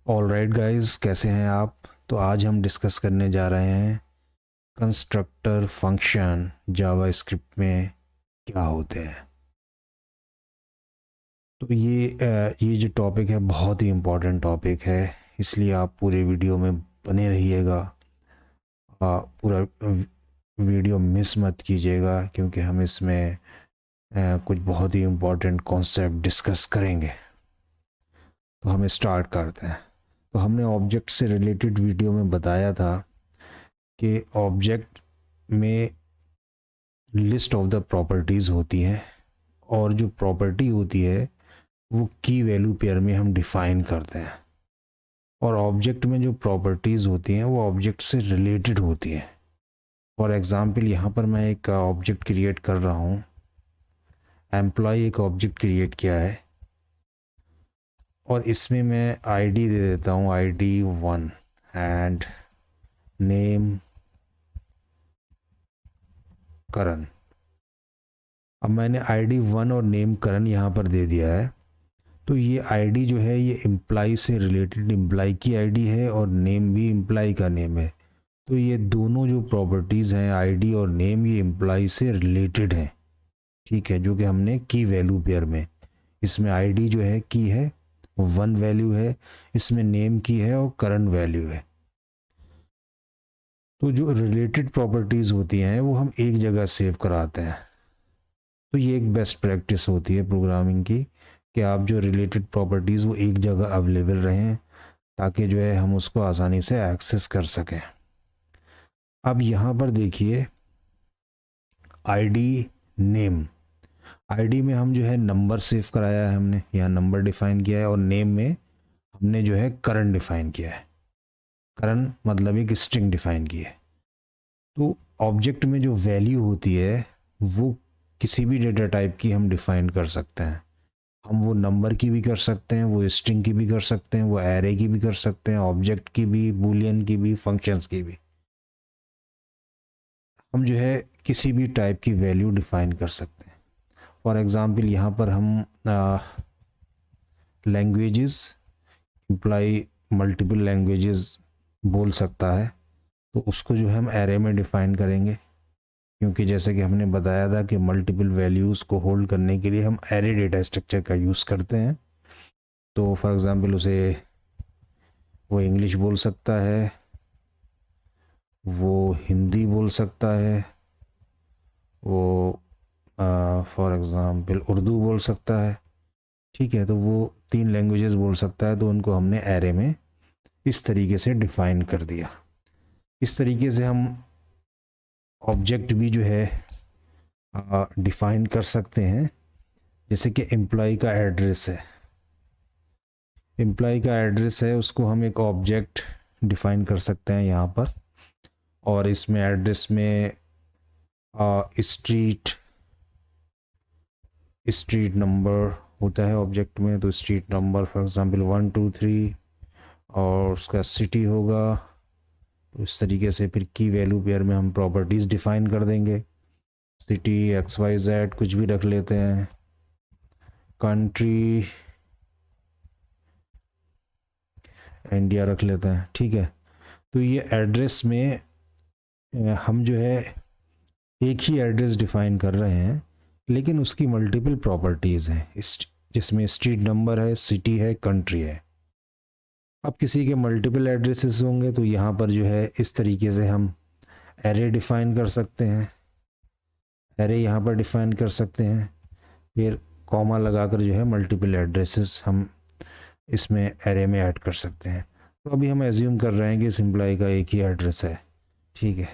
Alright guys, कैसे हैं आप? तो आज हम डिस्कस करने जा रहे हैं कंस्ट्रक्टर फंक्शन जावास्क्रिप्ट में क्या होते हैं। तो ये जो टॉपिक है बहुत ही इम्पोर्टेंट टॉपिक है, इसलिए आप पूरे वीडियो में बने रहिएगा। पूरा वीडियो मिस मत कीजिएगा क्योंकि हम इसमें कुछ बहुत ही इम्पोर्टेंट कॉन्सेप्ट डिस्कस करेंगे। तो हमें स्टार्ट करते हैं। तो हमने ऑब्जेक्ट से रिलेटेड वीडियो में बताया था कि ऑब्जेक्ट में लिस्ट ऑफ द प्रॉपर्टीज़ होती हैं और जो प्रॉपर्टी होती है वो की वैल्यू पेयर में हम डिफाइन करते हैं। और ऑब्जेक्ट में जो प्रॉपर्टीज़ होती हैं वो ऑब्जेक्ट से रिलेटेड होती हैं। फॉर एग्ज़ाम्पल यहाँ पर मैं एक ऑब्जेक्ट क्रिएट कर रहा हूँ। एम्प्लॉय एक ऑब्जेक्ट क्रिएट किया है और इसमें मैं आईडी दे देता हूँ, ID 1 एंड नेम करण। अब मैंने ID 1 और नेम करण यहाँ पर दे दिया है। तो ये आईडी जो है ये एम्प्लॉय से रिलेटेड एम्प्लॉय की आईडी है और नेम भी एम्प्लॉय का नेम है। तो ये दोनों जो प्रॉपर्टीज़ हैं आईडी और नेम, ये एम्प्लॉय से रिलेटेड हैं। ठीक है, जो कि हमने की वैल्यू पेयर में, इसमें आईडी जो है की है, 1 वैल्यू है, इसमें नेम की है और करंट वैल्यू है। तो जो रिलेटेड प्रॉपर्टीज़ होती हैं वो हम एक जगह सेव कराते हैं। तो ये एक बेस्ट प्रैक्टिस होती है प्रोग्रामिंग की कि आप जो रिलेटेड प्रॉपर्टीज़ वो एक जगह अवेलेबल रहें ताकि जो है हम उसको आसानी से एक्सेस कर सकें। अब यहाँ पर देखिए आईडी नेम, आईडी में हम जो है नंबर सेव कराया है, हमने यहाँ नंबर डिफाइन किया है और नेम में हमने जो है करंट डिफाइन किया है। करंट मतलब एक स्ट्रिंग डिफाइन की है। तो ऑब्जेक्ट में जो वैल्यू होती है वो किसी भी डेटा टाइप की हम डिफाइन कर सकते हैं। हम वो नंबर की भी कर सकते हैं, वो स्ट्रिंग की भी कर सकते हैं, वो एरे की भी कर सकते हैं, ऑब्जेक्ट की भी, बूलियन की भी, फंक्शंस की भी। हम जो है किसी भी टाइप की वैल्यू डिफाइन कर सकते हैं। फॉर एग्जांपल यहाँ पर हम लैंग्वेजेस, इम्प्लाई मल्टीपल लैंग्वेजेस बोल सकता है, तो उसको जो है हम एरे में डिफाइन करेंगे क्योंकि जैसे कि हमने बताया था कि मल्टीपल वैल्यूज़ को होल्ड करने के लिए हम एरे डेटा स्ट्रक्चर का यूज़ करते हैं। तो फॉर एग्जांपल उसे वो इंग्लिश बोल सकता है, वो हिंदी बोल सकता है, वो फॉर एग्ज़ाम्पल उर्दू बोल सकता है। ठीक है, तो वो 3 लैंग्वेजेस बोल सकता है, तो उनको हमने एरे में इस तरीके से डिफाइन कर दिया। इस तरीके से हम ऑब्जेक्ट भी जो है डिफाइन कर सकते हैं। जैसे कि एम्प्लॉय का एड्रेस है, एम्प्लॉय का एड्रेस है, उसको हम एक ऑब्जेक्ट डिफाइन कर सकते हैं यहाँ पर। और इसमें एड्रेस में स्ट्रीट स्ट्रीट नंबर होता है ऑब्जेक्ट में। तो स्ट्रीट नंबर फॉर एग्जांपल 1 2 3 और उसका सिटी होगा। तो इस तरीके से फिर की वैल्यू पेयर में हम प्रॉपर्टीज़ डिफाइन कर देंगे। सिटी XYZ कुछ भी रख लेते हैं, कंट्री इंडिया रख लेते हैं। ठीक है, तो ये एड्रेस में हम जो है एक ही एड्रेस डिफाइन कर रहे हैं लेकिन उसकी मल्टीपल प्रॉपर्टीज़ हैं, जिसमें स्ट्रीट नंबर है, सिटी है, कंट्री है। अब किसी के मल्टीपल एड्रेसेस होंगे तो यहाँ पर जो है इस तरीके से हम एरे डिफाइन कर सकते हैं, एरे यहाँ पर डिफाइन कर सकते हैं, फिर कॉमा लगाकर जो है मल्टीपल एड्रेसेस हम इसमें एरे में ऐड कर सकते हैं। तो अभी हम एज्यूम कर रहे हैं कि इस एम्प्लॉय का एक ही एड्रेस है। ठीक है,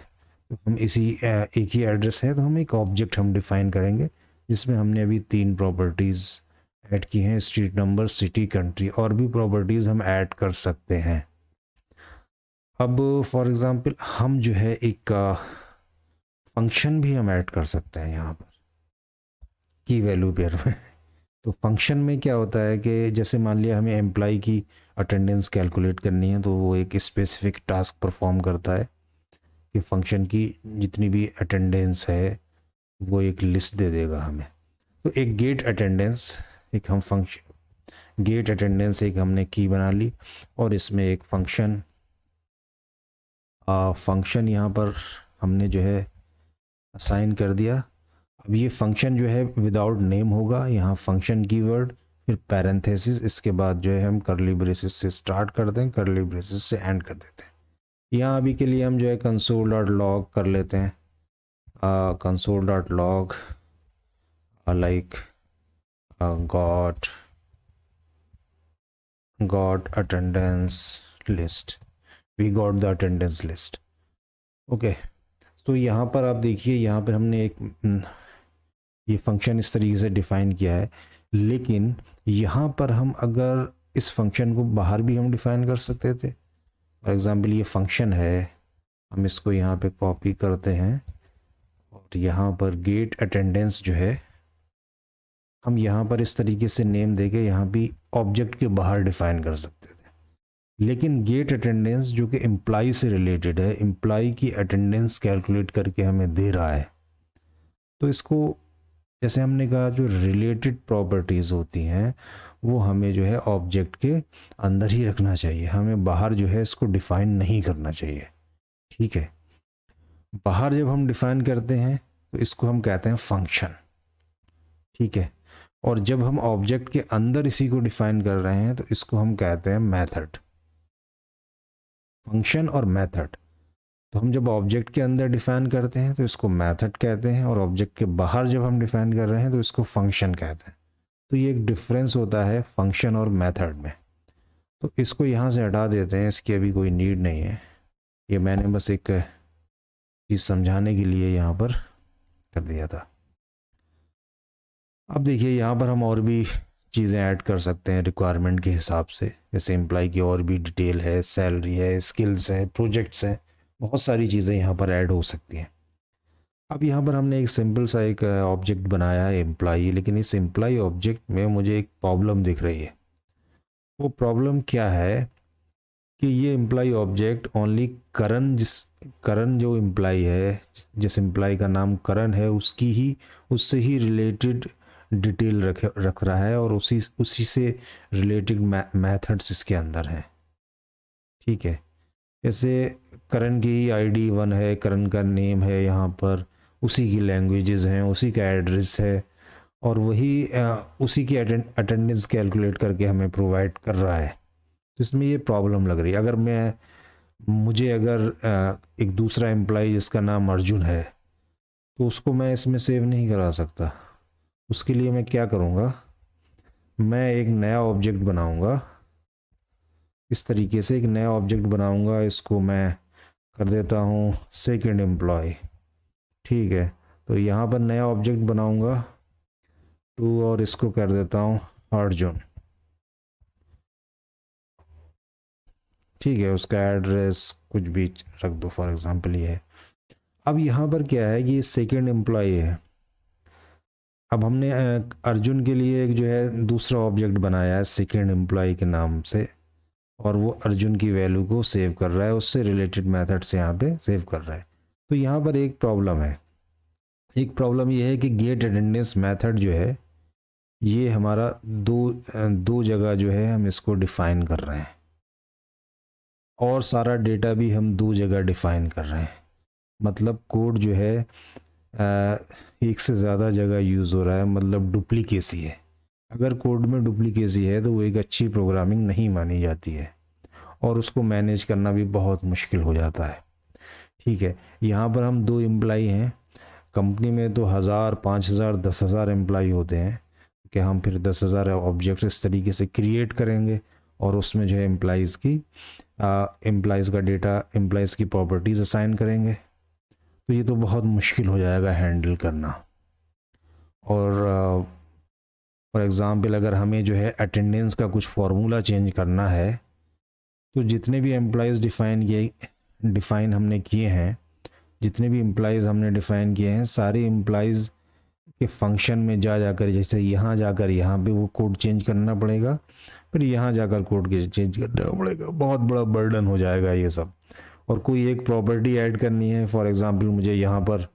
तो हम इसी एक ही एड्रेस है तो हम एक ऑब्जेक्ट हम डिफाइन करेंगे जिसमें हमने अभी 3 प्रॉपर्टीज़ ऐड की हैं, स्ट्रीट नंबर, सिटी, कंट्री। और भी प्रॉपर्टीज़ हम ऐड कर सकते हैं। अब फॉर एग्ज़ाम्पल हम जो है एक फंक्शन भी हम ऐड कर सकते हैं यहाँ पर की वैल्यू पेयर में। तो फंक्शन में क्या होता है कि जैसे मान लिया हमें एम्प्लॉय की अटेंडेंस कैलकुलेट करनी है, तो वो एक स्पेसिफिक टास्क परफॉर्म करता है कि फंक्शन की जितनी भी अटेंडेंस है वो एक लिस्ट दे देगा हमें। तो एक गेट अटेंडेंस एक हम फंक्शन गेट अटेंडेंस एक हमने की बना ली और इसमें एक फंक्शन यहाँ पर हमने जो है असाइन कर दिया। अब ये फंक्शन जो है विदाउट नेम होगा, यहाँ फंक्शन कीवर्ड फिर पैरेंथेसिस, इसके बाद जो है हम करली ब्रेसेस से स्टार्ट करते हैं, करली ब्रेसेस से एंड कर देते हैं। यहाँ अभी के लिए हम जो है console.log कर लेते हैं, console.log like got attendance list, we got the attendance list। Okay, तो यहाँ पर आप देखिए, यहाँ पर हमने एक ये फंक्शन इस तरीके से डिफ़ाइन किया है, लेकिन यहाँ पर हम अगर इस फंक्शन को बाहर भी हम डिफ़ाइन कर सकते थे। फॉर एग्ज़ाम्पल ये फंक्शन है, हम इसको यहाँ पे कॉपी करते हैं और यहाँ पर गेट अटेंडेंस जो है हम यहाँ पर इस तरीके से नेम देके यहाँ भी ऑब्जेक्ट के बाहर डिफ़ाइन कर सकते थे। लेकिन गेट अटेंडेंस जो कि एम्प्लॉय से रिलेटेड है, एम्प्लॉय की अटेंडेंस कैलकुलेट करके हमें दे रहा है, तो इसको जैसे हमने कहा जो रिलेटेड प्रॉपर्टीज़ होती हैं वो हमें जो है ऑब्जेक्ट के अंदर ही रखना चाहिए, हमें बाहर जो है इसको डिफ़ाइन नहीं करना चाहिए। ठीक है, बाहर जब हम डिफ़ाइन करते हैं तो इसको हम कहते हैं फंक्शन। ठीक है, और जब हम ऑब्जेक्ट के अंदर इसी को डिफ़ाइन कर रहे हैं तो इसको हम कहते हैं मेथड। फंक्शन और मेथड, तो हम जब ऑब्जेक्ट के अंदर डिफ़ाइन करते हैं तो इसको मेथड कहते हैं, और ऑब्जेक्ट के बाहर जब हम डिफ़ाइन कर रहे हैं तो इसको फंक्शन कहते हैं। तो ये एक डिफरेंस होता है फंक्शन और मेथड में। तो इसको यहाँ से हटा देते हैं, इसकी अभी कोई नीड नहीं है, ये मैंने बस एक चीज़ समझाने के लिए यहाँ पर कर दिया था। अब देखिए यहाँ पर हम और भी चीज़ें ऐड कर सकते हैं रिक्वायरमेंट के हिसाब से, जैसे एम्प्लॉय की और भी डिटेल है, सैलरी है, स्किल्स है, प्रोजेक्ट्स हैं, बहुत सारी चीज़ें यहाँ पर ऐड हो सकती हैं। अब यहाँ पर हमने एक सिंपल सा एक ऑब्जेक्ट बनाया है एम्प्लॉय, लेकिन इस एम्प्लॉय ऑब्जेक्ट में मुझे एक प्रॉब्लम दिख रही है। वो प्रॉब्लम क्या है कि ये एम्प्लॉय ऑब्जेक्ट ओनली करण जो एम्प्लॉय है, जिस एम्प्लॉय का नाम करण है उससे ही रिलेटेड डिटेल रख रहा है, और उसी से रिलेटेड मेथड्स इसके अंदर हैं। ठीक है, जैसे करण की आईडी 1 है, करण का नेम है, यहाँ पर उसी की लैंग्वेजेस हैं, उसी का एड्रेस है, और वही उसी की अटेंडेंस कैलकुलेट करके हमें प्रोवाइड कर रहा है। तो इसमें ये प्रॉब्लम लग रही है। अगर मुझे एक दूसरा एम्प्लॉय जिसका नाम अर्जुन है तो उसको मैं इसमें सेव नहीं करा सकता। उसके लिए मैं क्या करूँगा, मैं एक नया ऑब्जेक्ट बनाऊँगा, इस तरीके से एक नया ऑब्जेक्ट बनाऊँगा, इसको मैं कर देता हूँ सेकंड एम्प्लॉय। ठीक है, तो यहाँ पर नया ऑब्जेक्ट बनाऊँगा टू, और इसको कर देता हूँ अर्जुन। ठीक है, उसका एड्रेस कुछ भी रख दो, फॉर एग्जांपल ये है। अब यहाँ पर क्या है कि सेकंड एम्प्लॉय है। अब हमने अर्जुन के लिए एक जो है दूसरा ऑब्जेक्ट बनाया है सेकंड एम्प्लॉय के नाम से, और वो अर्जुन की वैल्यू को सेव कर रहा है, उससे रिलेटेड मेथड से यहाँ पे सेव कर रहा है। तो यहाँ पर एक प्रॉब्लम है, एक प्रॉब्लम ये है कि गेट अटेंडेंस मेथड जो है ये हमारा दो जगह जो है हम इसको डिफ़ाइन कर रहे हैं, और सारा डेटा भी हम दो जगह डिफ़ाइन कर रहे हैं। मतलब कोड जो है एक से ज़्यादा जगह यूज़ हो रहा है, मतलब डुप्लीकेसी है। अगर कोड में डुप्लीकेसी है तो वो एक अच्छी प्रोग्रामिंग नहीं मानी जाती है, और उसको मैनेज करना भी बहुत मुश्किल हो जाता है। ठीक है, यहाँ पर हम 2 एम्प्लॉई हैं, कंपनी में तो 1000, 5000, 10,000 एम्प्लॉई होते हैं, कि हम फिर 10,000 ऑब्जेक्ट्स इस तरीके से क्रिएट करेंगे, और उसमें जो है एम्प्लॉइज़ का डेटा, एम्प्लॉइज़ की प्रॉपर्टीज़ असाइन करेंगे। तो ये तो बहुत मुश्किल हो जाएगा हैंडल करना। और फॉर एग्ज़ाम्पल अगर हमें जो है अटेंडेंस का कुछ फार्मूला चेंज करना है, तो जितने भी एम्प्लॉइज़ डिफ़ाइन हमने किए हैं, जितने भी एम्प्लॉइज़ हमने डिफ़ाइन किए हैं, सारे एम्प्लॉइज़ के फंक्शन में जाकर, जैसे यहाँ जाकर यहाँ पे वो कोड चेंज करना पड़ेगा, फिर यहाँ जाकर कोड के चेंज करना पड़ेगा, बहुत बड़ा बर्डन हो जाएगा ये सब। और कोई एक प्रॉपर्टी ऐड करनी है, फॉर एग्जांपल मुझे यहाँ पर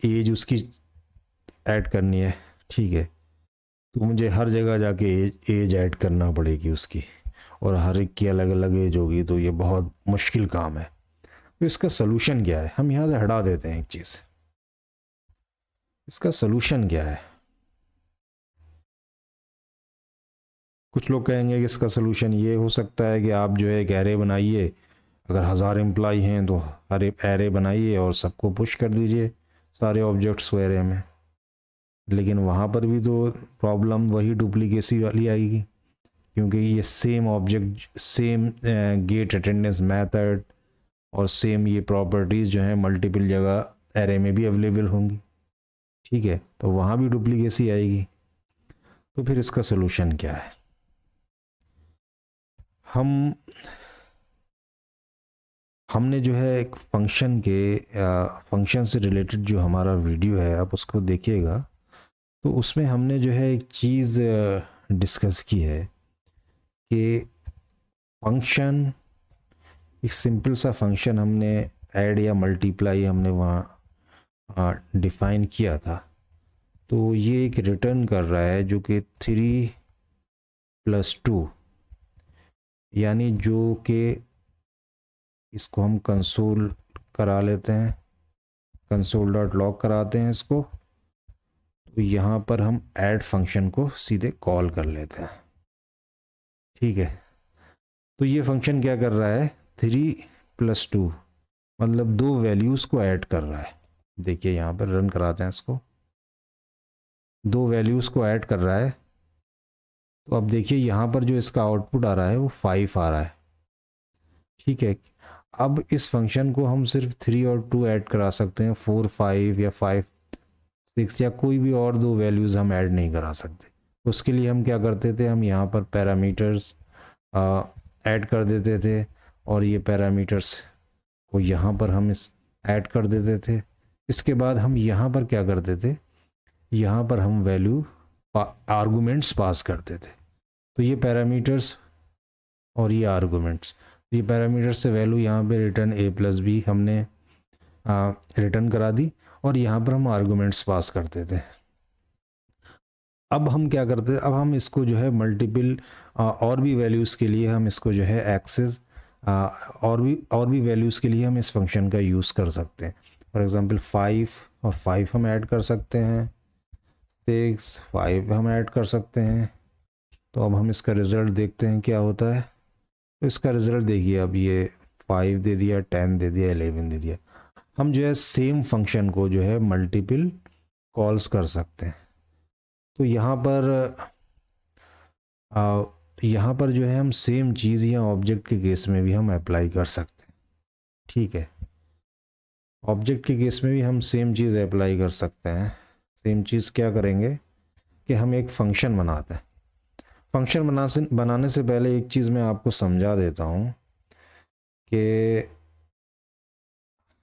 एज उसकी ऐड करनी है। ठीक है, तो मुझे हर जगह जाके एज ऐड करना पड़ेगी उसकी, और हर एक की अलग अलग एज होगी, तो ये बहुत मुश्किल काम है। तो इसका सोल्यूशन क्या है? हम यहाँ से हटा देते हैं एक चीज़। इसका सोल्यूशन क्या है? कुछ लोग कहेंगे कि इसका सोल्यूशन ये हो सकता है कि आप जो है एक एरे बनाइए, अगर 1000 एम्प्लॉय हैं तो हर एक एरे बनाइए और सबको पुश कर दीजिए सारे ऑब्जेक्ट्स को एरे में। लेकिन वहाँ पर भी तो प्रॉब्लम वही डुप्लीकेसी वाली आएगी, क्योंकि ये same object, same get attendance method और सेम ये प्रॉपर्टीज़ जो हैं मल्टीपल जगह एरे में भी अवेलेबल होंगी। ठीक है, तो वहाँ भी डुप्लीकेसी आएगी। तो फिर इसका सोल्यूशन क्या है? हमने जो है एक फंक्शन से रिलेटेड जो हमारा वीडियो है, आप उसको देखिएगा, तो उसमें हमने जो है एक चीज़ डिस्कस की है कि फंक्शन, एक सिंपल सा फंक्शन हमने ऐड या मल्टीप्लाई हमने वहाँ डिफाइन किया था। तो ये एक रिटर्न कर रहा है जो कि 3+2, यानी जो कि इसको हम कंसोल करा लेते हैं, कंसोल डॉट लॉग कराते हैं इसको। तो यहाँ पर हम ऐड फंक्शन को सीधे कॉल कर लेते हैं। ठीक है, तो ये फंक्शन क्या कर रहा है? 3+2 मतलब दो वैल्यूज़ को ऐड कर रहा है। देखिए यहाँ पर रन कराते हैं इसको, दो वैल्यूज़ को ऐड कर रहा है। तो अब देखिए यहाँ पर जो इसका आउटपुट आ रहा है वो 5 आ रहा है। ठीक है, अब इस फंक्शन को हम सिर्फ 3 और 2 ऐड करा सकते हैं, 4 5 या 5 6 या कोई भी और दो वैल्यूज़ हम ऐड नहीं करा सकते। उसके लिए हम क्या करते थे, हम यहाँ पर पैरामीटर्स ऐड कर देते थे, और ये पैरामीटर्स को यहाँ पर हम इस ऐड कर देते थे। इसके बाद हम यहाँ पर क्या करते थे, यहाँ पर हम वैल्यू आर्गुमेंट्स पास करते थे। तो ये पैरामीटर्स और ये आर्गुमेंट्स, ये पैरामीटर्स से वैल्यू यहाँ पे रिटर्न a+b हमने रिटर्न करा दी, और यहाँ पर हम आर्गुमेंट्स पास करते थे। अब हम क्या करते हैं, अब हम इसको जो है मल्टीपल और भी वैल्यूज़ के लिए हम इसको जो है एक्सेस और भी वैल्यूज़ के लिए हम इस फंक्शन का यूज़ कर सकते हैं। फॉर एग्जांपल 5 और 5 हम ऐड कर सकते हैं, 6 5 हम ऐड कर सकते हैं। तो अब हम इसका रिज़ल्ट देखते हैं क्या होता है। तो इसका रिज़ल्ट देखिए, अब ये 5 दे दिया, 10 दे दिया, 11 दे दिया। हम जो है सेम फंक्शन को जो है मल्टीपल कॉल्स कर सकते हैं। तो यहाँ पर जो है हम सेम चीज़ या ऑब्जेक्ट के केस में भी हम अप्लाई कर सकते हैं। ठीक है, ऑब्जेक्ट के केस में भी हम सेम चीज़ अप्लाई कर सकते हैं। सेम चीज़ क्या करेंगे कि हम एक फंक्शन बनाते हैं। फंक्शन बनाने से पहले एक चीज़ मैं आपको समझा देता हूँ कि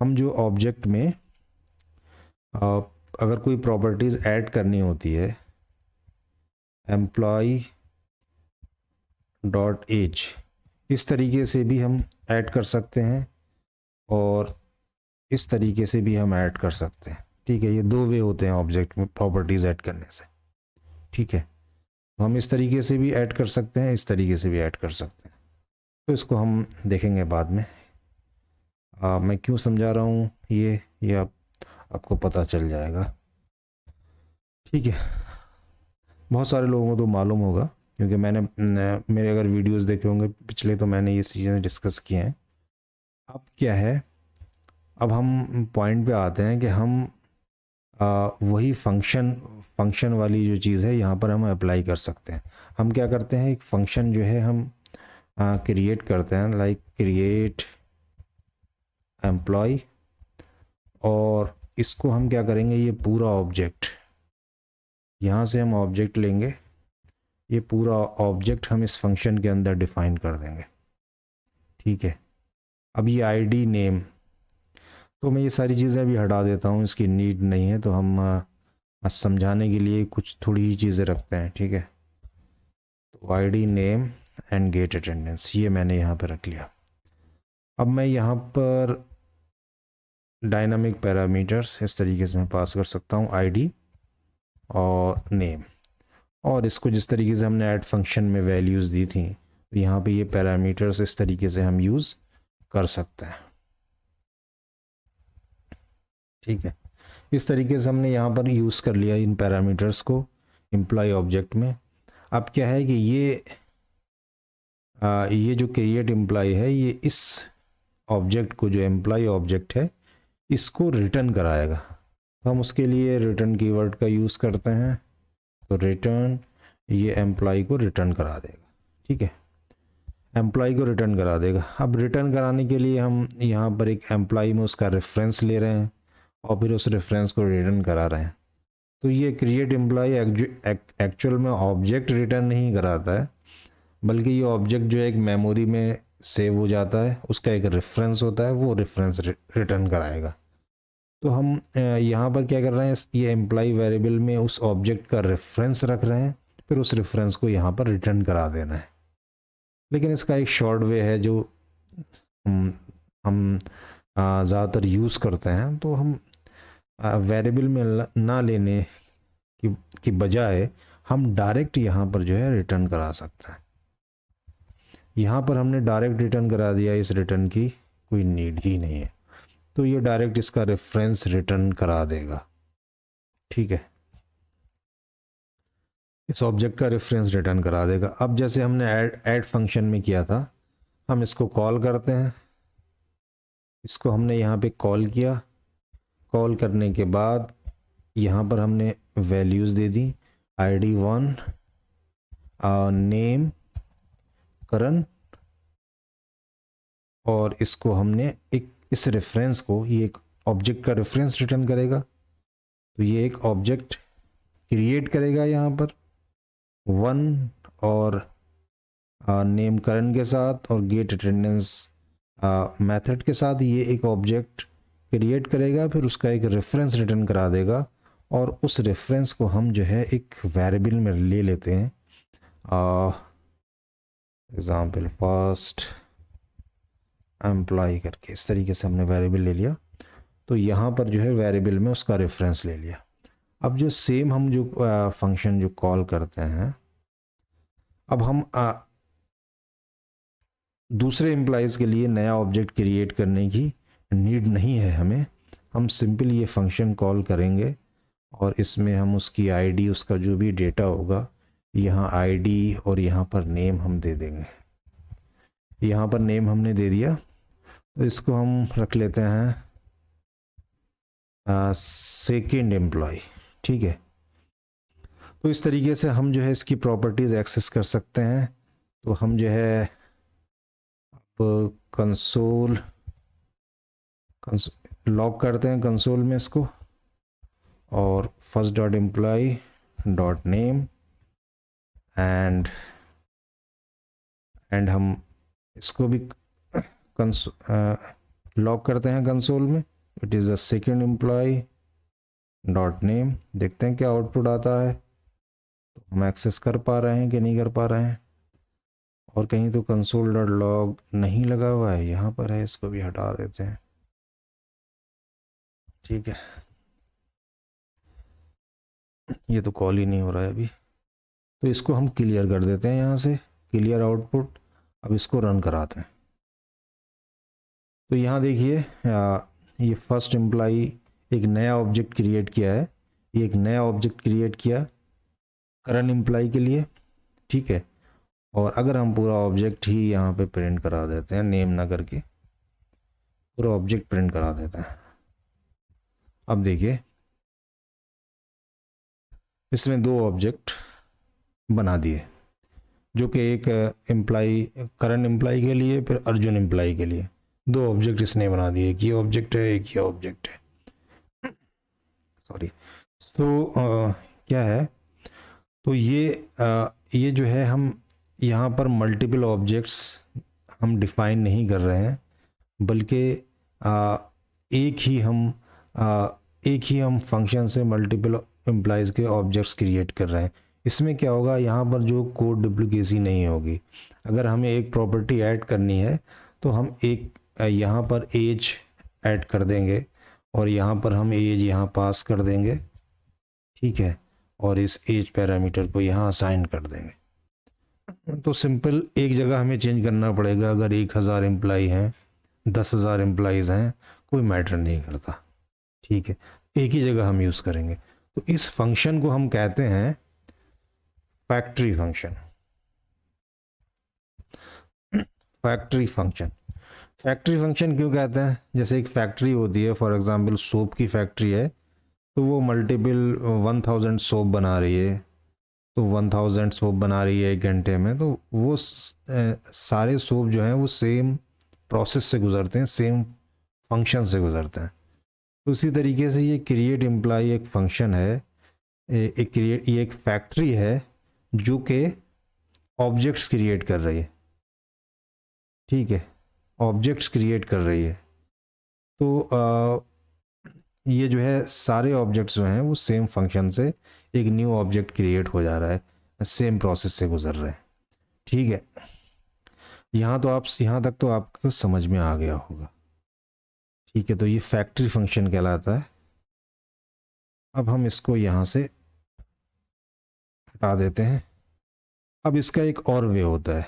हम जो ऑब्जेक्ट में अगर कोई प्रॉपर्टीज़ ऐड करनी होती है, एम्प्लॉय डॉट एज, इस तरीके से भी हम ऐड कर सकते हैं, और इस तरीके से भी हम ऐड कर सकते हैं। ठीक है, ये दो वे होते हैं ऑब्जेक्ट में प्रॉपर्टीज़ ऐड करने से। ठीक है, तो हम इस तरीके से भी ऐड कर सकते हैं, इस तरीके से भी ऐड कर सकते हैं। तो इसको हम देखेंगे बाद में। मैं क्यों समझा रहा हूँ ये आपको पता चल जाएगा। ठीक है, बहुत सारे लोगों को तो मालूम होगा, क्योंकि मेरे अगर वीडियोस देखे होंगे पिछले, तो मैंने ये चीज़ें डिस्कस की हैं। अब क्या है, अब हम पॉइंट पे आते हैं कि हम वही फंक्शन वाली जो चीज़ है यहाँ पर हम अप्लाई कर सकते हैं। हम क्या करते हैं, एक फंक्शन जो है हम क्रिएट करते हैं, लाइक क्रिएट एम्प्लॉय, और इसको हम क्या करेंगे, ये पूरा ऑब्जेक्ट, यहाँ से हम ऑब्जेक्ट लेंगे, ये पूरा ऑब्जेक्ट हम इस फंक्शन के अंदर डिफाइन कर देंगे। ठीक है, अब ये आईडी नेम, तो मैं ये सारी चीज़ें अभी हटा देता हूँ, इसकी नीड नहीं है। तो हम समझाने के लिए कुछ थोड़ी ही चीज़ें रखते हैं। ठीक है, तो ID name and get attendance, ये मैंने यहाँ पर रख लिया। अब मैं यहाँ पर डायनामिक पैरामीटर्स इस तरीके से मैं पास कर सकता हूँ, आईडी और नेम, और इसको जिस तरीके से हमने ऐड फंक्शन में वैल्यूज़ दी थी, तो यहाँ पे ये पैरामीटर्स इस तरीके से हम यूज़ कर सकते हैं। ठीक है, इस तरीके से हमने यहाँ पर यूज़ कर लिया इन पैरामीटर्स को एम्प्लॉय ऑब्जेक्ट में। अब क्या है कि ये जो क्रिएट एम्प्लॉय है, ये इस ऑब्जेक्ट को, जो एम्प्लॉय ऑब्जेक्ट है, इसको रिटर्न कराएगा। तो हम उसके लिए रिटर्न कीवर्ड का यूज़ करते हैं। तो रिटर्न, ये एम्प्लॉय को रिटर्न करा देगा। ठीक है, एम्प्लॉय को रिटर्न करा देगा। अब रिटर्न कराने के लिए हम यहाँ पर एक एम्प्लॉय में उसका रेफरेंस ले रहे हैं और फिर उस रेफरेंस को रिटर्न करा रहे हैं। तो ये क्रिएट एम्प्लॉय एक्चुअल में ऑब्जेक्ट रिटर्न नहीं कराता है, बल्कि ये ऑब्जेक्ट जो है एक मेमोरी में सेव हो जाता है, उसका एक रेफरेंस होता है, वो रेफरेंस रिटर्न कराएगा। तो हम यहाँ पर क्या कर रहे हैं, ये एम्प्लॉय वेरिएबल में उस ऑब्जेक्ट का रेफरेंस रख रहे हैं, फिर उस रेफरेंस को यहाँ पर रिटर्न करा देना है। लेकिन इसका एक शॉर्ट वे है जो हम ज़्यादातर यूज़ करते हैं। तो हम वेरिएबल में ना लेने की बजाय हम डायरेक्ट यहाँ पर जो है रिटर्न करा सकते हैं। यहाँ पर हमने डायरेक्ट रिटर्न करा दिया, इस रिटर्न की कोई नीड ही नहीं है, तो ये डायरेक्ट इसका रेफरेंस रिटर्न करा देगा। ठीक है, इस ऑब्जेक्ट का रेफरेंस रिटर्न करा देगा। अब जैसे हमने ऐड फंक्शन में किया था, हम इसको कॉल करते हैं। इसको हमने यहाँ पे कॉल किया। कॉल करने के बाद यहाँ पर हमने वैल्यूज़ दे दी, ID1, नेम, करण, और इसको हमने एक इस रेफरेंस को, ये एक ऑब्जेक्ट का रेफरेंस रिटर्न करेगा। तो ये एक ऑब्जेक्ट क्रिएट करेगा यहाँ पर 1 और नेम करण के साथ और गेट अटेंडेंस मेथड के साथ। ये एक ऑब्जेक्ट क्रिएट करेगा, फिर उसका एक रेफरेंस रिटर्न करा देगा, और उस रेफरेंस को हम जो है एक वेरिएबल में ले लेते हैं। एग्जाम्पल फर्स्ट एम्प्लॉय करके इस तरीके से हमने वेरिएबल ले लिया। तो यहाँ पर जो है वेरिएबल में उसका रेफरेंस ले लिया। अब जो सेम हम जो फंक्शन जो कॉल करते हैं, अब हम दूसरे एम्प्लॉयज़ के लिए नया ऑब्जेक्ट क्रिएट करने की नीड नहीं है हमें। हम सिंपल ये फंक्शन कॉल करेंगे और इसमें हम उसकी आईडी, उसका जो भी डेटा होगा, यहाँ आईडी और यहाँ पर नेम हम दे देंगे। यहाँ पर नेम हमने दे दिया, तो इसको हम रख लेते हैं सेकेंड एम्प्लॉय। ठीक है, तो इस तरीके से हम जो है इसकी प्रॉपर्टीज़ एक्सेस कर सकते हैं। तो हम जो है अब कंसोल लॉग करते हैं कंसोल में इसको, और first dot employ dot name and हम इसको भी लॉग करते हैं कंसोल में। It is the second employ dot name. देखते हैं क्या आउटपुट आता है। तो हम एक्सेस कर पा रहे हैं कि नहीं कर पा रहे हैं। और कहीं तो कंसोल डॉट लॉग नहीं लगा हुआ है, यहाँ पर है, इसको भी हटा देते हैं। ठीक है, ये तो कॉल ही नहीं हो रहा है अभी, तो इसको हम क्लियर कर देते हैं यहाँ से, क्लियर आउटपुट। अब इसको रन कराते हैं। तो यहाँ देखिए, ये फर्स्ट एम्प्लॉय एक नया ऑब्जेक्ट क्रिएट किया है। ये एक नया ऑब्जेक्ट क्रिएट किया करंट एम्प्लॉय के लिए। ठीक है, और अगर हम पूरा ऑब्जेक्ट ही यहाँ पे प्रिंट करा देते हैं, नेम ना करके पूरा ऑब्जेक्ट प्रिंट करा देते हैं। अब देखिए, इसने दो ऑब्जेक्ट बना दिए, जो कि एक एम्प्लॉय, करंट एम्प्लॉय के लिए, फिर अर्जुन एम्प्लॉय के लिए। दो ऑब्जेक्ट इसने बना दिए, एक ये ऑब्जेक्ट है, एक ये ऑब्जेक्ट है। सॉरी। तो क्या है, तो ये जो है, हम यहाँ पर मल्टीपल ऑब्जेक्ट्स हम डिफाइन नहीं कर रहे हैं, बल्कि एक ही हम फंक्शन से मल्टीपल एम्प्लॉयज़ के ऑब्जेक्ट्स क्रिएट कर रहे हैं। इसमें क्या होगा, यहाँ पर जो कोड डुप्लीकेसी नहीं होगी। अगर हमें एक प्रॉपर्टी ऐड करनी है तो हम एक यहाँ पर एज ऐड कर देंगे और यहाँ पर हम एज यहाँ पास कर देंगे। ठीक है, और इस एज पैरामीटर को यहाँ असाइन कर देंगे। तो सिंपल एक जगह हमें चेंज करना पड़ेगा। अगर 1000 एम्प्लाई हैं, 10,000 एम्प्लॉयज़ हैं, कोई मैटर नहीं करता, ठीक है, एक ही जगह हम यूज़ करेंगे। तो इस फंक्शन को हम कहते हैं factory function. Factory function, factory function क्यों कहते हैं? जैसे एक फैक्ट्री होती है, फॉर एग्जांपल सोप की फैक्ट्री है, तो वो मल्टीपल 1000 सोप बना रही है, तो 1000 सोप बना रही है 1 घंटे में, तो वो सारे सोप जो हैं वो सेम प्रोसेस से गुजरते हैं, सेम फंक्शन से गुजरते हैं। तो उसी तरीके से ये क्रिएट एम्प्लॉय एक फंक्शन है, एक क्रिएट, ये एक फैक्ट्री है जो कि ऑब्जेक्ट्स क्रिएट कर रही है, ठीक है, ऑब्जेक्ट्स क्रिएट कर रही है। तो ये जो है सारे ऑब्जेक्ट्स जो हैं वो सेम फंक्शन से एक न्यू ऑब्जेक्ट क्रिएट हो जा रहा है, सेम प्रोसेस से गुजर रहे हैं, ठीक है। यहाँ तक तो आपको समझ में आ गया होगा, ठीक है। तो ये फैक्ट्री फंक्शन कहलाता है। अब हम इसको यहाँ से हटा देते हैं। अब इसका एक और वे होता है,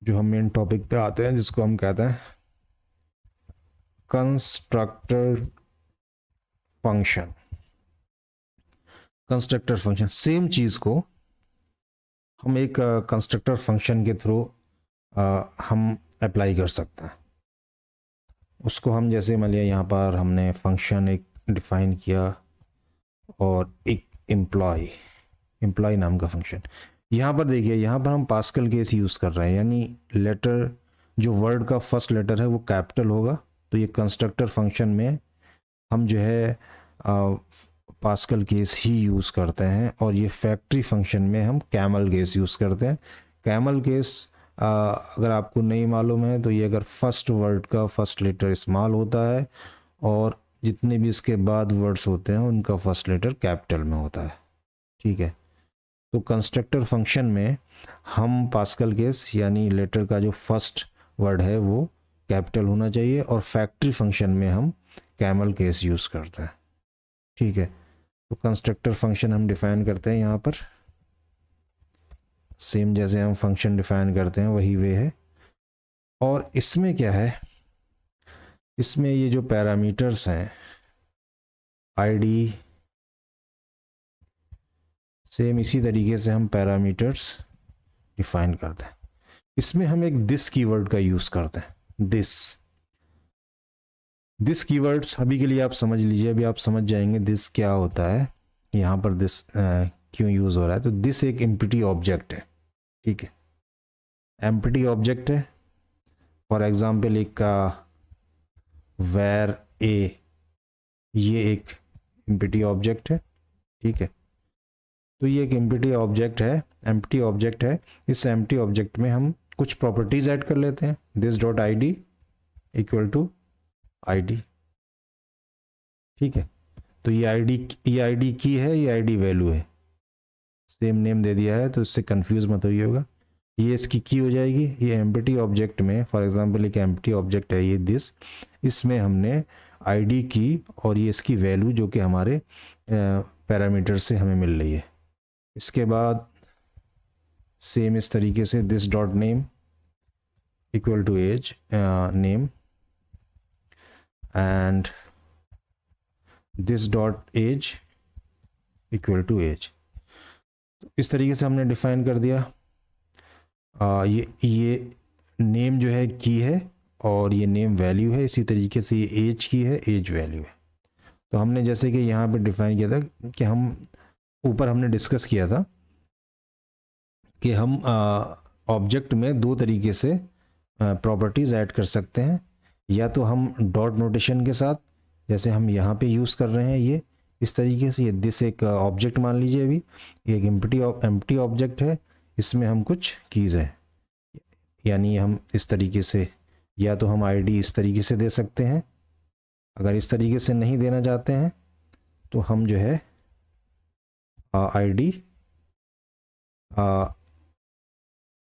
जो हम मेन टॉपिक पे आते हैं, जिसको हम कहते हैं constructor function. Constructor function, same चीज़ को हम एक कंस्ट्रक्टर फंक्शन के थ्रू हम अप्लाई कर सकते हैं। उसको हम जैसे मान लिया यहाँ पर हमने फंक्शन एक डिफाइन किया और एक एम्प्लॉय नाम का फंक्शन। यहाँ पर देखिए, यहाँ पर हम पास्कल केस यूज़ कर रहे हैं, यानी लेटर, जो वर्ड का फर्स्ट लेटर है वो कैपिटल होगा। तो ये कंस्ट्रक्टर फंक्शन में हम जो है पास्कल केस ही यूज़ करते हैं, और ये फैक्ट्री फंक्शन में हम कैमल केस यूज़ करते हैं। कैमल केस अगर आपको नहीं मालूम है तो ये अगर फर्स्ट वर्ड का फर्स्ट लेटर स्मॉल होता है और जितने भी इसके बाद वर्ड्स होते हैं उनका फर्स्ट लेटर कैपिटल में होता है, ठीक है। तो कंस्ट्रक्टर फंक्शन में हम पास्कल केस यानी लेटर का जो फर्स्ट वर्ड है वो कैपिटल होना चाहिए, और फैक्ट्री फंक्शन में हम कैमल केस यूज़ करते हैं, ठीक है। तो कंस्ट्रक्टर फंक्शन हम डिफाइन करते हैं यहाँ पर, सेम जैसे हम फंक्शन डिफाइन करते हैं वही वे है। और इसमें क्या है, इसमें ये जो पैरामीटर्स हैं आईडी, सेम इसी तरीके से हम पैरामीटर्स डिफाइन करते हैं। इसमें हम एक दिस कीवर्ड का यूज़ करते हैं। दिस कीवर्ड्स अभी के लिए आप समझ लीजिए, अभी आप समझ जाएंगे दिस क्या होता है, यहाँ पर दिस क्यों यूज़ हो रहा है। तो दिस एक एम्प्टी ऑब्जेक्ट है, ठीक है, एम्प्टी ऑब्जेक्ट है। फॉर एग्जांपल एक का वेर ए, ये एक एम्प्टी ऑब्जेक्ट है, ठीक है। तो ये एक एम्प्टी ऑब्जेक्ट है, एम्प्टी ऑब्जेक्ट है। इस एम्प्टी ऑब्जेक्ट में हम कुछ प्रॉपर्टीज ऐड कर लेते हैं, this dot I D equal to I D, ठीक है। तो ये आईडी की है, ये आईडी वैल्यू है, सेम नेम दे दिया है तो इससे कंफ्यूज मत होइएगा। ये इसकी की हो जाएगी। ये एम्प्टी ऑब्जेक्ट में फॉर एग्जांपल एक एम्प्टी ऑब्जेक्ट है ये दिस, इसमें हमने आईडी की और ये इसकी वैल्यू जो कि हमारे पैरामीटर से हमें मिल रही है। इसके बाद सेम इस तरीके से this dot name equal to age name and this dot age equal to age, इस तरीके से हमने डिफाइन कर दिया। ये नेम जो है की है और ये नेम वैल्यू है, इसी तरीके से ये एज की है, एज वैल्यू है। तो हमने जैसे कि यहाँ पे डिफाइन किया था कि हम ऊपर हमने डिस्कस किया था कि हम ऑब्जेक्ट में दो तरीके से प्रॉपर्टीज़ ऐड कर सकते हैं, या तो हम डॉट नोटेशन के साथ, जैसे हम यहाँ पे यूज़ कर रहे हैं ये इस तरीके से, ये दिस एक ऑब्जेक्ट मान लीजिए, अभी ये एक एम्प्टी ऑब्जेक्ट है, इसमें हम कुछ कीज़ है, यानी हम इस तरीके से, या तो हम आईडी इस तरीके से दे सकते हैं। अगर इस तरीके से नहीं देना चाहते हैं तो हम जो है आईडी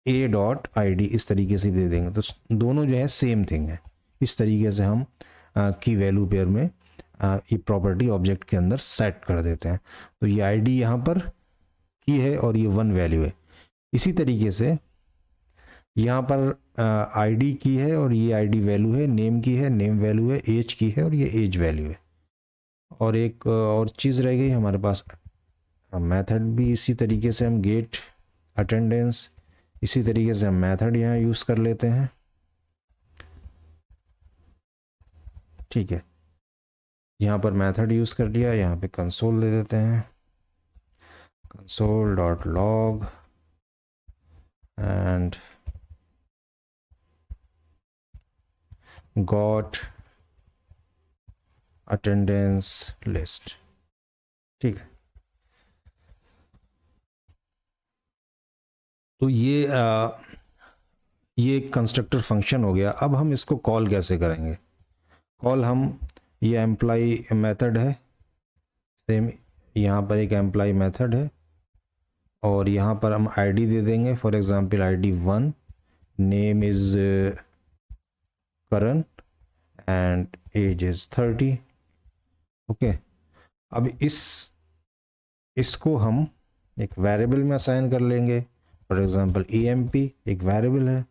ए डॉट आईडी इस तरीके से दे देंगे। तो दोनों जो है सेम थिंग है। इस तरीके से हम की वैल्यू पेयर में ये प्रॉपर्टी ऑब्जेक्ट के अंदर सेट कर देते हैं। तो ये आईडी यहाँ पर की है और ये 1 वैल्यू है। इसी तरीके से यहाँ पर आईडी की है और ये आईडी वैल्यू है, नेम की है, नेम वैल्यू है, एज की है और ये एज वैल्यू है। और एक और चीज़ रह गई हमारे पास, मेथड भी इसी तरीके से हम गेट अटेंडेंस, इसी तरीके से हम मेथड यहाँ यूज़ कर लेते हैं। ठीक है, यहाँ पर मेथड यूज़ कर लिया, यहाँ पे कंसोल दे देते हैं, console.log and got attendance list। ठीक है, तो ये एक कंस्ट्रक्टर फंक्शन हो गया। अब हम इसको कॉल कैसे करेंगे? कॉल हम, ये एम्प्लॉय मेथड है, सेम यहाँ पर एक एम्प्लॉय मेथड है और यहाँ पर हम आईडी दे देंगे, for example ID 1, name is Karan and age is 30। Okay, अब इसको हम एक वेरिएबल में असाइन कर लेंगे, फॉर एग्जांपल emp एक वेरिएबल है,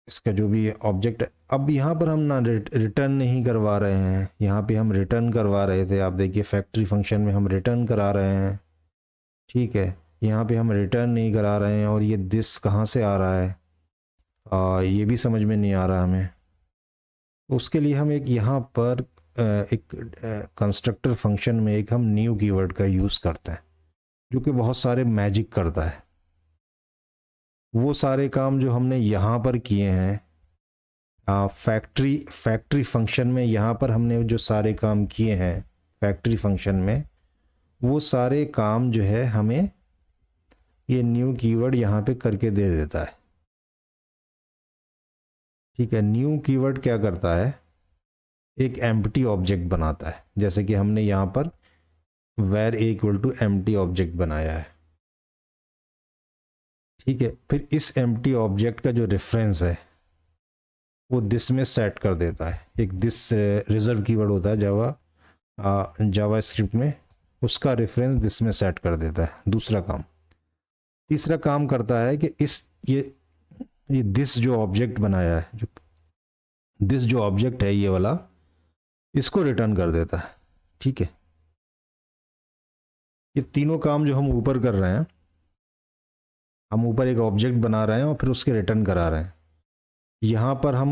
इसका जो भी ऑब्जेक्ट है। अब यहाँ पर हम ना रिटर्न नहीं करवा रहे हैं, यहाँ पे हम रिटर्न करवा रहे थे, आप देखिए फैक्ट्री फंक्शन में हम रिटर्न करा रहे हैं। ठीक है, यहाँ पे हम रिटर्न नहीं करा रहे हैं। और ये दिस कहाँ से आ रहा है, ये भी समझ में नहीं आ रहा हमें। उसके लिए हम एक यहाँ पर एक कंस्ट्रक्टर फंक्शन में एक हम न्यू कीवर्ड का यूज़ करते हैं, जो कि बहुत सारे मैजिक करता है। वो सारे काम जो हमने यहाँ पर किए हैं फैक्ट्री फंक्शन में, यहाँ पर हमने जो सारे काम किए हैं फैक्ट्री फंक्शन में, वो सारे काम जो है हमें ये न्यू कीवर्ड यहाँ पे करके दे देता है। ठीक है, न्यू कीवर्ड क्या करता है, एक एम्प्टी ऑब्जेक्ट बनाता है, जैसे कि हमने यहाँ पर where a equal to empty object बनाया है। ठीक है, फिर इस एम्प्टी ऑब्जेक्ट का जो रेफरेंस है वो दिस में सेट कर देता है। एक दिस रिजर्व कीवर्ड होता है जावा स्क्रिप्ट में, उसका रेफरेंस दिस में सेट कर देता है। दूसरा काम। तीसरा काम करता है कि ये दिस जो ऑब्जेक्ट बनाया है, जो दिस जो ऑब्जेक्ट है ये वाला, इसको रिटर्न कर देता है। ठीक है, ये तीनों काम जो हम ऊपर कर रहे हैं, हम ऊपर एक ऑब्जेक्ट बना रहे हैं और फिर उसके रिटर्न करा रहे हैं। यहाँ पर हम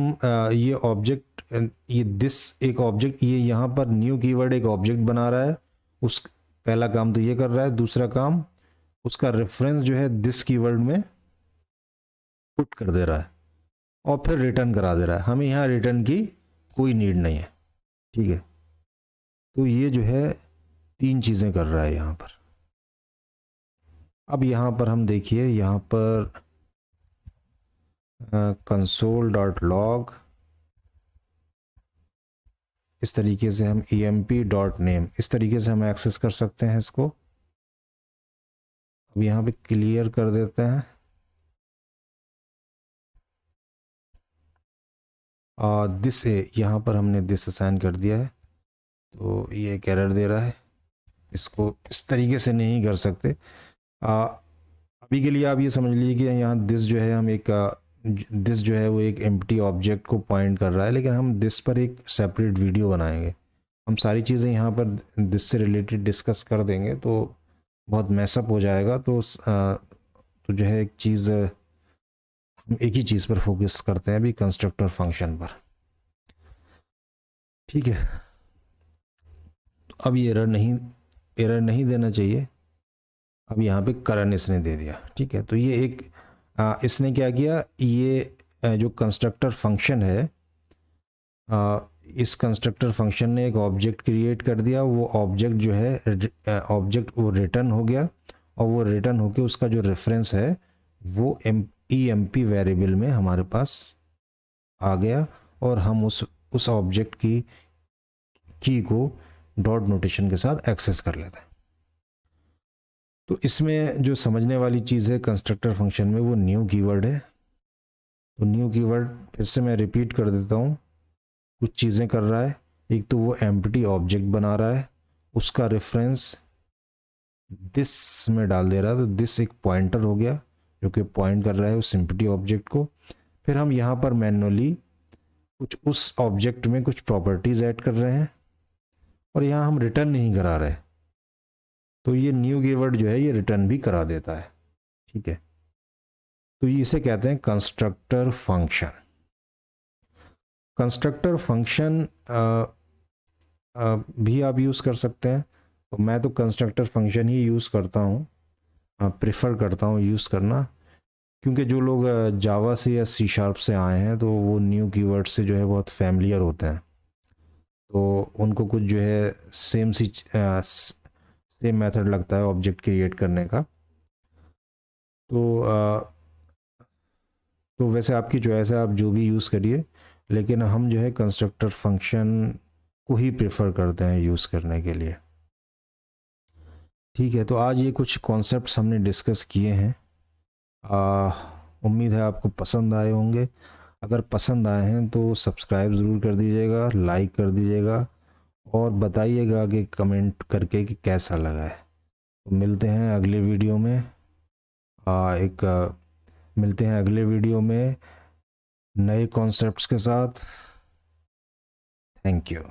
ये ऑब्जेक्ट, ये दिस एक ऑब्जेक्ट, ये यहाँ पर न्यू कीवर्ड एक ऑब्जेक्ट बना रहा है, उस पहला काम तो ये कर रहा है। दूसरा काम, उसका रेफरेंस जो है दिस कीवर्ड में पुट कर दे रहा है और फिर रिटर्न करा दे रहा है। हमें यहाँ रिटर्न की कोई नीड नहीं है। ठीक है, तो ये जो है 3 चीज़ें कर रहा है यहाँ पर। अब यहाँ पर हम देखिए, यहाँ पर console.log, इस तरीके से हम emp.name, इस तरीके से हम एक्सेस कर सकते हैं इसको। अब यहाँ पे क्लियर कर देते हैं दिस, यहाँ पर हमने दिस असाइन कर दिया है, तो ये एक एरर दे रहा है। इसको इस तरीके से नहीं कर सकते। अभी के लिए आप ये समझ लीजिए कि यहाँ दिस जो है, हम एक दिस जो है वो एक एम्प्टी ऑब्जेक्ट को पॉइंट कर रहा है, लेकिन हम दिस पर एक सेपरेट वीडियो बनाएंगे। हम सारी चीज़ें यहाँ पर दिस से रिलेटेड डिस्कस कर देंगे तो बहुत मैसअप हो जाएगा। तो जो है एक चीज़, हम एक ही चीज़ पर फोकस करते हैं अभी, कंस्ट्रक्टर फंक्शन पर। ठीक है, अब ये एरर नहीं देना चाहिए। अब यहाँ पे करण इसने दे दिया। ठीक है, तो ये एक इसने क्या किया, ये जो कंस्ट्रक्टर फंक्शन है, इस कंस्ट्रक्टर फंक्शन ने एक ऑब्जेक्ट क्रिएट कर दिया। वो ऑब्जेक्ट जो है, ऑब्जेक्ट वो रिटर्न हो गया और वो रिटर्न होके उसका जो रेफरेंस है वो emp वेरिएबल में हमारे पास आ गया और हम उस ऑब्जेक्ट की को डॉट नोटेशन के साथ एक्सेस कर लेते हैं। तो इसमें जो समझने वाली चीज़ है कंस्ट्रक्टर फंक्शन में, वो न्यू कीवर्ड है। तो न्यू कीवर्ड फिर से मैं रिपीट कर देता हूँ, कुछ चीज़ें कर रहा है। एक तो वो एम्प्टी ऑब्जेक्ट बना रहा है, उसका रेफरेंस दिस में डाल दे रहा है, तो दिस एक पॉइंटर हो गया जो कि पॉइंट कर रहा है उस एम्प्टी ऑब्जेक्ट को। फिर हम यहाँ पर मैन्युअली कुछ उस ऑब्जेक्ट में कुछ प्रॉपर्टीज ऐड कर रहे हैं, और यहाँ हम रिटर्न नहीं करा रहे, तो ये न्यू कीवर्ड जो है ये रिटर्न भी करा देता है। ठीक है, तो ये इसे कहते हैं कंस्ट्रक्टर फंक्शन। कंस्ट्रक्टर फंक्शन भी आप यूज़ कर सकते हैं, तो मैं तो कंस्ट्रक्टर फंक्शन ही यूज़ करता हूँ, प्रेफर करता हूँ यूज़ करना, क्योंकि जो लोग जावा से या सी शार्प से आए हैं तो वो न्यू कीवर्ड से जो है बहुत फैमिलियर होते हैं, तो उनको कुछ जो है सेम मेथड लगता है ऑब्जेक्ट क्रिएट करने का। तो तो वैसे आपकी चॉइस है, आप जो भी यूज़ करिए, लेकिन हम जो है कंस्ट्रक्टर फंक्शन को ही प्रेफर करते हैं यूज़ करने के लिए। ठीक है, तो आज ये कुछ कॉन्सेप्ट्स हमने डिस्कस किए हैं। उम्मीद है आपको पसंद आए होंगे। अगर पसंद आए हैं तो सब्सक्राइब ज़रूर कर दीजिएगा, लाइक कर दीजिएगा, और बताइएगा कि कमेंट करके कि कैसा लगा है। तो मिलते हैं अगले वीडियो में। मिलते हैं अगले वीडियो में नए कॉन्सेप्ट्स के साथ। Thank you.